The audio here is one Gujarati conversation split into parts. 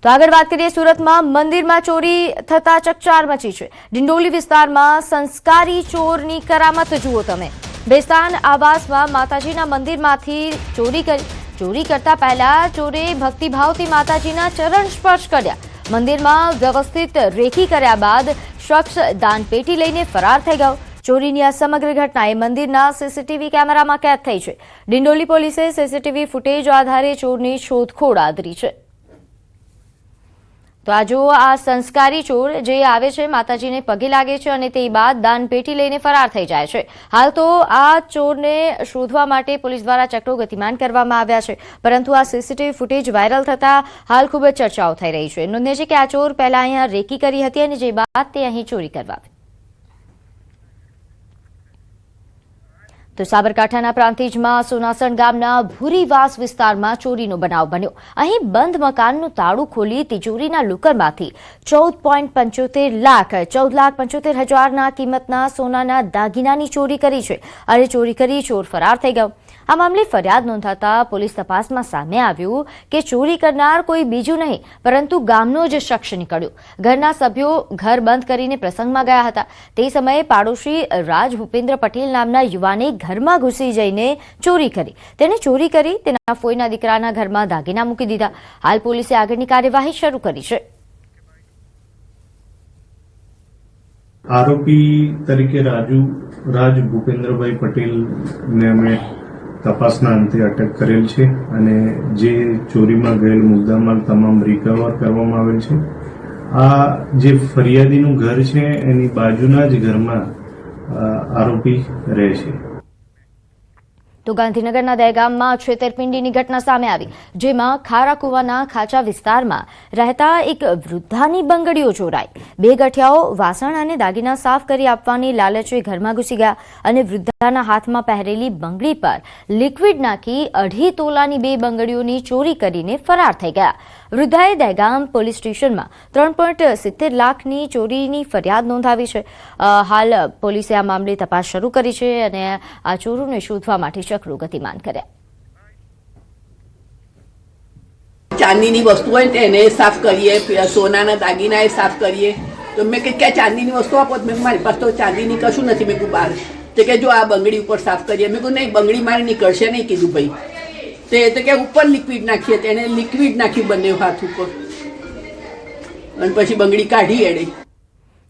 તો આગળ વાત કરીએ સુરતમાં મંદિરમાં ચોરી થતા ચકચાર મચી છે। ડિંડોલી વિસ્તારમાં સંસ્કારી ચોરની કરામત જુઓ તમે। બેસ્તાન આવાસમાં માતાજીના મંદિરમાંથી ચોરી કરતા પહેલા ચોરે ભક્તિભાવથી માતાજીના ચરણ સ્પર્શ કર્યા। મંદિરમાં વ્યવસ્થિત રેકી કર્યા બાદ શખ્સ દાનપેટી લઈને ફરાર થઈ ગયો। ચોરીની આ સમગ્ર ઘટનાએ મંદિરના સીસીટીવી કેમેરામાં કેદ થઈ છે। ડિંડોલી પોલીસે સીસીટીવી ફૂટેજ આધારે ચોરની શોધખોળ આદરી છે। તો આ જો આ સંસ્કારી ચોર જે આવે છે માતાજીને પગે લાગે છે અને તે બાદ દાનપેટી લઈને ફરાર થઈ જાય છે। હાલ તો આ ચોરને શોધવા માટે પોલીસ દ્વારા ચક્રો ગતિમાન કરવામાં આવ્યા છે, પરંતુ આ સીસીટીવી ફૂટેજ વાયરલ થતા હાલ ખૂબ જ ચર્ચાઓ થઈ રહી છે। નોંધનીય છે કે આ ચોર પહેલા અહીંયા રેકી કરી હતી અને જે બાદ તે અહીં ચોરી કરવા આવી। તો સાબરકાંઠાના પ્રાંતિજમાં સોનાસણ ગામના ભૂરીવાસ વિસ્તારમાં ચોરીનો બનાવ બન્યો। અહીં બંધ મકાનનું તાળું ખોલી તિજોરીના લુકરમાંથી 14,75,00,000 કિંમતના સોનાના દાગીનાની ચોરી કરી છે અને ચોરી કરી ચોર ફરાર થઈ ગયો। આ મામલે ફરિયાદ નોંધાતા પોલીસ તપાસમાં સામે આવ્યું કે ચોરી કરનાર કોઈ બીજું નહીં પરંતુ ગામનો જ શખ્સ નીકળ્યો। ઘરના સભ્યો ઘર બંધ કરીને પ્રસંગમાં ગયા હતા। તે સમયે પાડોશી રાજ ભૂપેન્દ્ર પટેલ નામના યુવાને ઘરમાં ઘૂસી જઈને ચોરી કરી। તેણે ચોરી કરી તેના ફોઈના દીકરાના ઘરમાં દાગીના મૂકી દીધા। હાલ પોલીસે આગળની કાર્યવાહી શરૂ કરી છે। આરોપી તરીકે રાજ ભૂપેન્દ્રભાઈ પટેલને અમે તપાસના અંતે અટક કરેલ છે અને જે ચોરીમાં ગયેલ મુદ્દામાલ તમામ રિકવર કરવામાં આવેલ છે। આ જે ફરિયાદીનું ઘર છે એની બાજુના જ ઘરમાં આરોપી રહે છે। તો ગાંધીનગરના દહેગામમાં છેતરપિંડીની ઘટના સામે આવી, જેમાં ખારાકુવાના ખાચા વિસ્તારમાં રહેતા એક વૃદ્ધાની બંગડીઓ ચોરાઈ। બે ગઠિયાઓ વાસણ અને દાગીના સાફ કરી આપવાની લાલચે ઘરમાં ઘૂસી ગયા અને વૃદ્ધાના હાથમાં પહેરેલી બંગડી પર લિક્વિડ નાખી 2.5 તોલાની બે બંગડીઓની ચોરી કરીને ફરાર થઈ ગયા। વૃદ્ધાએ દહેગામ પોલીસ સ્ટેશનમાં 3.70 લાખની ચોરીની ફરિયાદ નોંધાવી છે। હાલ પોલીસે આ મામલે તપાસ શરૂ કરી છે અને આ ચોરોને શોધવા માટે ચક્રો ગતિમાન કર્યા। ચાંદીની વસ્તુ હોય ને એને સાફ કરીએ, સોનાના દાગીના એ સાફ કરીએ। તો મેં કે ક્યાં ચાંદીની વસ્તુ આપો? મેં મારી પાસે તો ચાંદીની કશું નથી। મેં કહું બહાર તો કે જો આ બંગડી ઉપર સાફ કરીએ। મેં કહું નહીં, બંગડી મારી નીકળશે નહીં કીધું ભાઈ। તે તો કે ઉપર લિક્વિડ નાખીએ, તેને લિક્વિડ નાખ્યું બંને હાથ ઉપર અને પછી બંગડી કાઢી એડે।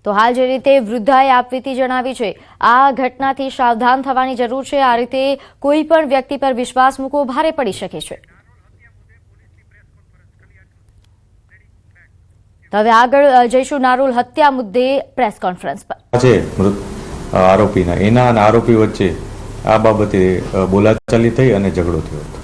તો હાલ જે રીતે વૃદ્ધાએ આપવીતી જણાવી છે, આ ઘટનાથી સાવધાન થવાની જરૂર છે। આ રીતે કોઈ પણ વ્યક્તિ પર વિશ્વાસ મૂકવો ભારે પડી શકે છે। તો હવે આગળ જઈશું નારોલ હત્યા મુદ્દે પ્રેસ કોન્ફરન્સ પર। મૃત આરોપીના એના અને આરોપી વચ્ચે આ બાબતે બોલાચાલી થઈ અને ઝઘડો થયો હતો।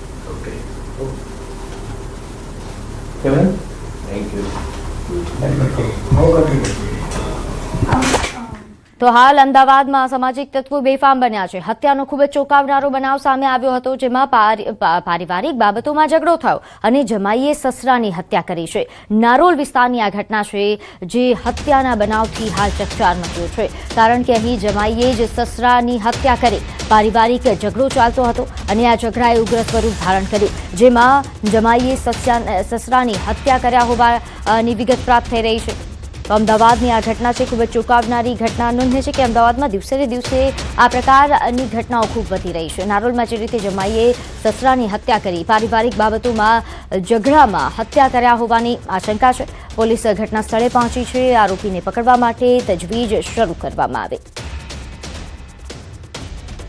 તો હાલ અમદાવાદમાં સામાજિક તત્વો બેફામ બન્યા છે। હત્યાનો ખૂબ જ ચોંકાવનારો બનાવ સામે આવ્યો હતો, જેમાં પારિવારિક બાબતોમાં ઝઘડો થયો અને જમાઈએ સસરાની હત્યા કરી છે। નારોલ વિસ્તારની આ ઘટના છે, જે હત્યાના બનાવથી હાલ ચકચાર મચ્યો છે, કારણ કે અહીં જમાઈએ જ સસરાની હત્યા કરી। પારિવારિક ઝઘડો ચાલતો હતો અને આ ઝઘડાએ ઉગ્ર સ્વરૂપ ધારણ કર્યું, જેમાં જમાઈએ સસરાની હત્યા કર્યા હોવાની વિગત પ્રાપ્ત થઈ રહી છે। તો અમદાવાદની આ ઘટના છે, ખૂબ જ ચોંકાવનારી ઘટના। નોંધે છે કે અમદાવાદમાં દિવસે ને દિવસે આ પ્રકારની ઘટનાઓ ખૂબ વધી રહી છે। નારોલમાં જે રીતે જમાઈએ સસરાની હત્યા કરી, પારિવારિક બાબતોમાં ઝઘડામાં હત્યા કર્યા હોવાની આશંકા છે। પોલીસ ઘટના સ્થળે પહોંચી છે। આરોપીને પકડવા માટે તજવીજ શરૂ કરવામાં આવી।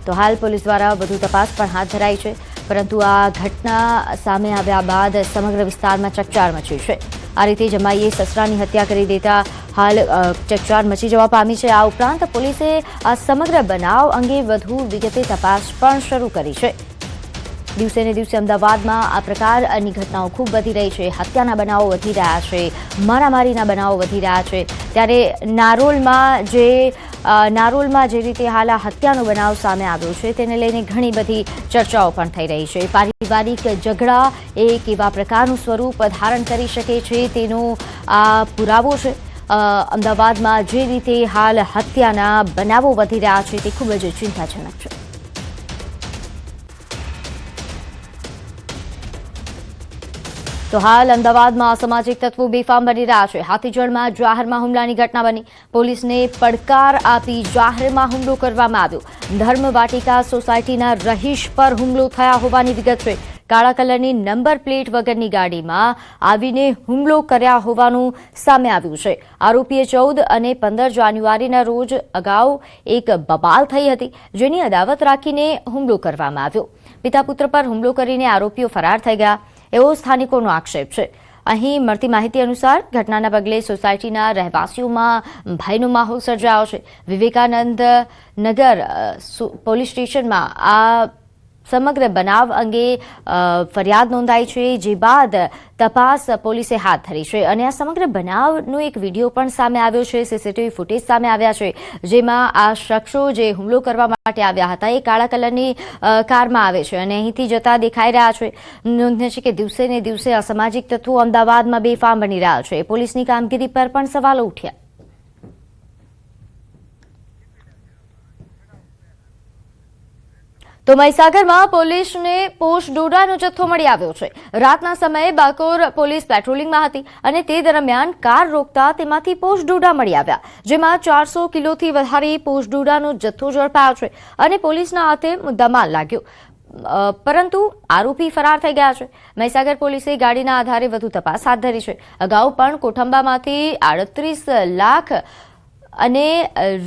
તો હાલ પોલીસ દ્વારા વધુ તપાસ પણ હાથ ધરાઈ છે, પરંતુ આ ઘટના સામે આવ્યા બાદ સમગ્ર વિસ્તારમાં ચકચાર મચી છે। આ રીતે જમાઈએ સસરાની હત્યા કરી દેતા હાલ ચકચાર મચી જવા પામી છે। આ ઉપરાંત પોલીસે આ સમગ્ર બનાવ અંગે વધુ વિગતે તપાસ પણ શરૂ કરી છે। દિવસે ને દિવસે અમદાવાદમાં આ પ્રકારની ઘટનાઓ ખૂબ વધી રહી છે। હત્યાના બનાવો વધી રહ્યા છે, મારામારીના બનાવો વધી રહ્યા છે, ત્યારે નારોલમાં જે રીતે હાલ આ હત્યાનો બનાવ સામે આવ્યો છે, તેને લઈને ઘણી બધી ચર્ચાઓ પણ થઈ રહી છે। પારિવારિક ઝઘડા એ કેવા પ્રકારનું સ્વરૂપ ધારણ કરી શકે છે તેનો આ પુરાવો છે। અમદાવાદમાં જે રીતે હાલ હત્યાના બનાવો વધી રહ્યા છે તે ખૂબ જ ચિંતાજનક છે। તો હાલ અમદાવાદમાં અસામાજિક તત્વો બેફામ બની રહ્યા છે. હાથીજળમાં જાહેરમાં હુમલાની ઘટના બની. પોલીસને પડકાર આપી જાહેરમાં હુમલો કરવામાં આવ્યો. ધર્મવાટિકા સોસાયટીના રહીશ પર હુમલો થયા હોવાની વિગત છે. કાળા કલરની નંબર પ્લેટ વગરની ગાડીમાં આવીને હુમલો કર્યા હોવાનું સામે આવ્યું છે. આરોપીએ 14 અને 15 જાન્યુઆરીના રોજ અગાઉ એક બબાલ થઈ હતી, જેની અદાવત રાખીને હુમલો કરવામાં આવ્યો. પિતા પુત્ર પર હુમલો કરીને આરોપીઓ ફરાર થઈ ગયા એવો સ્થાનિકોનો આક્ષેપ છે. અહીં મળતી માહિતી અનુસાર ઘટનાના પગલે સોસાયટીના રહેવાસીઓમાં ભયનો માહોલ સર્જાયો છે. વિવેકાનંદ નગર પોલીસ સ્ટેશનમાં આ સમગ્ર બનાવ અંગે ફરિયાદ નોંધાઈ છે, જે બાદ તપાસ પોલીસે હાથ ધરી છે. અને આ સમગ્ર બનાવનો એક વિડીયો પણ સામે આવ્યો છે. સીસીટીવી ફૂટેજ સામે આવ્યા છે, જેમાં આ શખ્સો જે હુમલો કરવા માટે આવ્યા હતા એ કાળા કલરની કારમાં આવે છે અને અહીંથી જતા દેખાઈ રહ્યા છે. નોંધનીય છે કે દિવસે ને દિવસે અસામાજિક તત્વો અમદાવાદમાં બેફામ બની રહ્યા છે. પોલીસની કામગીરી પર પણ સવાલો ઉઠ્યા. તો મહીસાગરમાં પોલીસને પોષ ડોડાનો જથ્થો મળી આવ્યો છે. રાતના સમયે બાકોર પોલીસ પેટ્રોલિંગમાં હતી અને તે દરમિયાન કાર રોકતા તેમાંથી પોષ ડોડા મળી આવ્યા, જેમાં 400 કિલોથી વધારે પોષ ડોડાનો જથ્થો ઝડપાયો છે અને પોલીસના હાથે મુદ્દામાલ લાગ્યો. પરંતુ આરોપી ફરાર થઈ ગયા છે. મહીસાગર પોલીસે ગાડીના આધારે વધુ તપાસ હાથ ધરી છે. અગાઉ પણ કોઠંબામાંથી 38 લાખ અને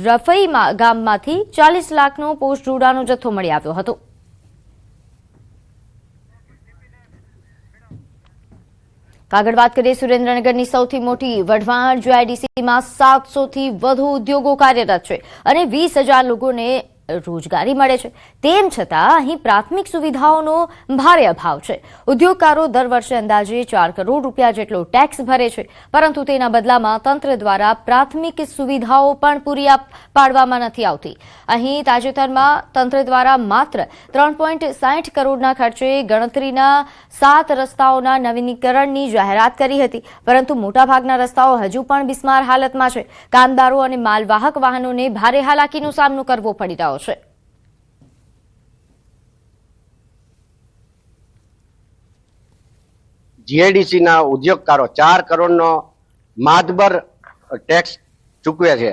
રફઈ ગામમાંથી 40 લાખનો પોષ ડોડાનો જથ્થો મળી આવ્યો હતો. આગળ વાત કરીએ સુરેન્દ્રનગરની સૌથી મોટી વઢવાણ જીઆઈડીસીમાં 700 થી વધુ ઉદ્યોગો કાર્યરત છે અને 20,000 લોકોને રોજગારી મળે છે. તેમ છતાં અહીં પ્રાથમિક સુવિધાઓનો ભારે અભાવ છે. ઉદ્યોગકારો દર વર્ષે અંદાજે 4 કરોડ રૂપિયા જેટલો ટેક્સ ભરે છે, પરંતુ તેના બદલામાં તંત્ર દ્વારા પ્રાથમિક સુવિધાઓ પણ પૂરી પાડવામાં નથી આવતી. અહીં તાજેતરમાં તંત્ર દ્વારા માત્ર 3.60 કરોડના ખર્ચે ગણતરીના 7 રસ્તાઓના નવીનીકરણની જાહેરાત કરી હતી, પરંતુ મોટાભાગના રસ્તાઓ હજુ પણ બિસ્માર હાલતમાં છે. કામદારો અને માલવાહક વાહનોને ભારે હાલાકીનો સામનો કરવો પડી રહ્યો છે. જીઆઈડીસી ના ઉદ્યોગકારો 4 કરોડનો માતબર ટેક્સ ચૂકવે છે.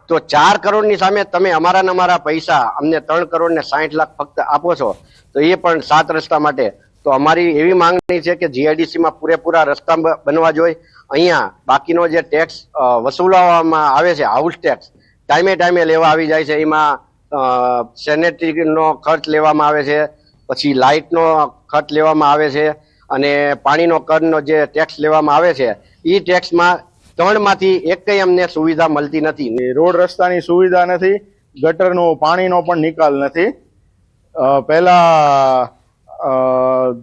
તો 4 કરોડની સામે તમે અમારા પૈસા અમને 3 કરોડ ને 60 લાખ ફક્ત આપો છો, તો એ પણ 7 રસ્તા માટે. તો અમારી એવી માંગણી છે કે જીઆઈડીસી માં પૂરેપૂરા રસ્તા બનવા જોઈએ. અહીંયા બાકીનો જે ટેક્સ વસૂલવામાં આવે છે, હાઉસ ટેક્સ ટાઈમે લેવા આવી જાય છે. એમાં સેનેટરીનો ખર્ચ લેવામાં આવે છે, પછી લાઇટનો ખર્ચ લેવામાં આવે છે અને પાણીનો કરનો જે ટેક્સ લેવામાં આવે છે, એ ટેક્સમાં 3 માંથી એકય અમને સુવિધા મળતી નથી. રોડ રસ્તાની સુવિધા નથી, ગટરનો પાણીનો પણ નિકાલ નથી. પહેલા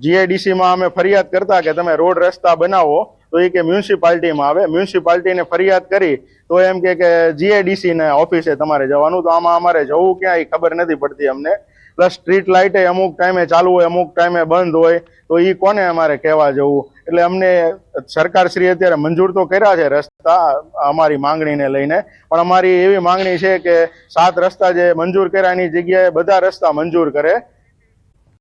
જીઆઈડીસીમાં અમે ફરિયાદ કરતા કે તમે રોડ રસ્તા બનાવો, તો એ કે મ્યુનિસિપાલિટીમાં આવે. મ્યુનિસિપાલિટીને ફરિયાદ કરી તો એમ કે જીઆઈડીસી ને ઓફિસે તમારે જવાનું. તો આમાં અમારે જવું ક્યાં એ ખબર નથી પડતી અમને. પ્લસ સ્ટ્રીટ લાઇટ અમુક ટાઈમે ચાલુ હોય, અમુક ટાઈમે બંધ હોય, તો એ કોને અમારે કહેવા જવું. એટલે અમને સરકારશ્રી અત્યારે મંજૂર તો કર્યા છે રસ્તા અમારી માંગણીને લઈને, પણ અમારી એવી માંગણી છે કે 7 રસ્તા જે મંજૂર કર્યા એની જગ્યાએ બધા રસ્તા મંજૂર કરે.